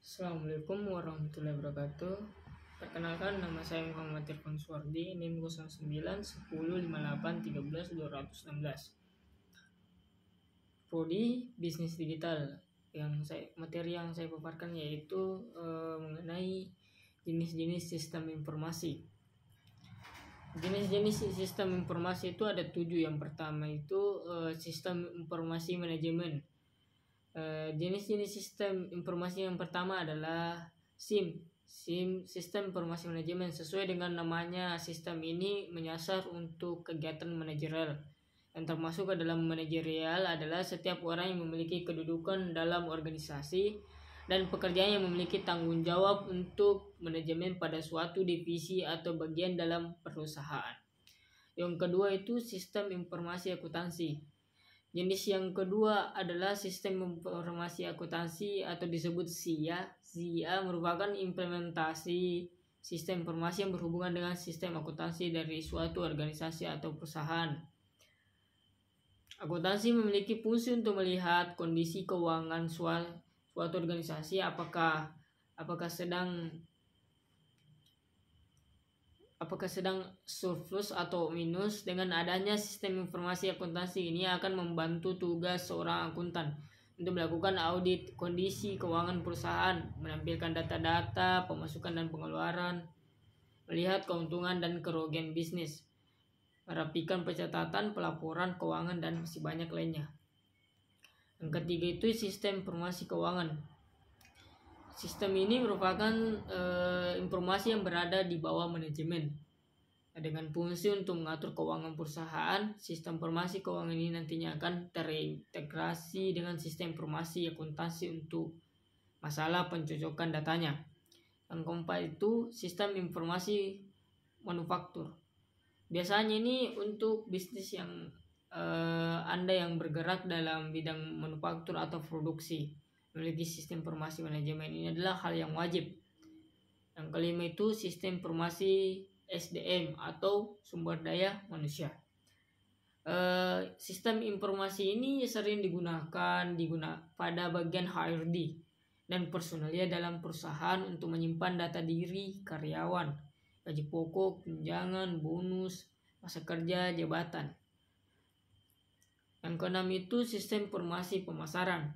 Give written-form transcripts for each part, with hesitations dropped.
Assalamualaikum warahmatullahi wabarakatuh. Perkenalkan, nama saya Muhammad Irfan Suwardi, NIM 09 10 58 13 216. Prodi Bisnis Digital. Materi yang saya paparkan yaitu mengenai jenis-jenis sistem informasi. Jenis-jenis sistem informasi itu ada 7. Yang pertama itu sistem informasi manajemen. Jenis-jenis sistem informasi yang pertama adalah SIM, sistem informasi manajemen. Sesuai dengan namanya, sistem ini menyasar untuk kegiatan manajerial. Yang termasuk ke dalam manajerial adalah setiap orang yang memiliki kedudukan dalam organisasi dan pekerjaan yang memiliki tanggung jawab untuk manajemen pada suatu divisi atau bagian dalam perusahaan. Yang kedua itu sistem informasi akuntansi. Jenis yang kedua adalah sistem informasi akuntansi atau disebut SIA. SIA merupakan implementasi sistem informasi yang berhubungan dengan sistem akuntansi dari suatu organisasi atau perusahaan. Akuntansi memiliki fungsi untuk melihat kondisi keuangan suatu organisasi, apakah sedang surplus atau minus. Dengan adanya sistem informasi akuntansi ini akan membantu tugas seorang akuntan untuk melakukan audit kondisi keuangan perusahaan, menampilkan data-data pemasukan dan pengeluaran, melihat keuntungan dan kerugian bisnis, merapikan pencatatan, pelaporan keuangan, dan masih banyak lainnya. Yang ketiga itu sistem informasi keuangan. Sistem ini merupakan informasi yang berada di bawah manajemen dengan fungsi untuk mengatur keuangan perusahaan. Sistem informasi keuangan ini nantinya akan terintegrasi dengan sistem informasi akuntansi untuk masalah pencocokan datanya. Yang keempat itu sistem informasi manufaktur. Biasanya ini untuk bisnis yang Anda yang bergerak dalam bidang manufaktur atau produksi, memiliki sistem informasi manajemen ini adalah hal yang wajib. Yang kelima itu sistem informasi SDM atau sumber daya manusia. Sistem informasi ini sering digunakan pada bagian HRD dan personalia dalam perusahaan untuk menyimpan data diri karyawan, gaji pokok, tunjangan, bonus, masa kerja, jabatan. Yang keenam itu sistem informasi pemasaran.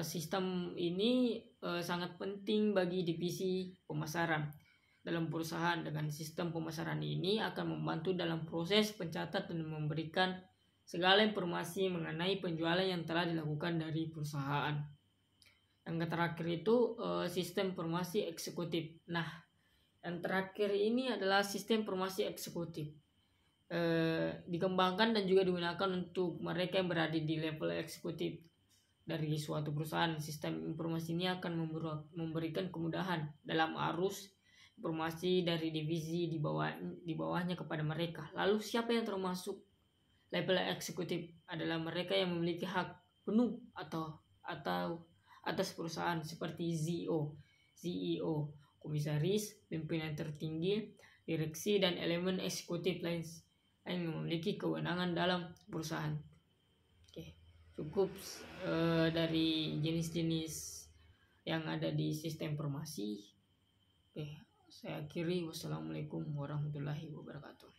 Sistem ini sangat penting bagi divisi pemasaran dalam perusahaan. Dengan sistem pemasaran ini akan membantu dalam proses pencatatan dan memberikan segala informasi mengenai penjualan yang telah dilakukan dari perusahaan. Yang terakhir itu sistem informasi eksekutif. Nah, yang terakhir ini adalah sistem informasi eksekutif. Dikembangkan dan juga digunakan untuk mereka yang berada di level eksekutif dari suatu perusahaan. Sistem informasi ini akan memberikan kemudahan dalam arus informasi dari divisi di bawahnya kepada mereka. Lalu siapa yang termasuk level eksekutif? Adalah mereka yang memiliki hak penuh atau atas perusahaan seperti CEO, komisaris, pimpinan tertinggi, direksi, dan elemen eksekutif lain yang memiliki kewenangan dalam perusahaan. Cukup dari jenis-jenis yang ada di sistem informasi. Saya akhiri. Wassalamualaikum warahmatullahi wabarakatuh.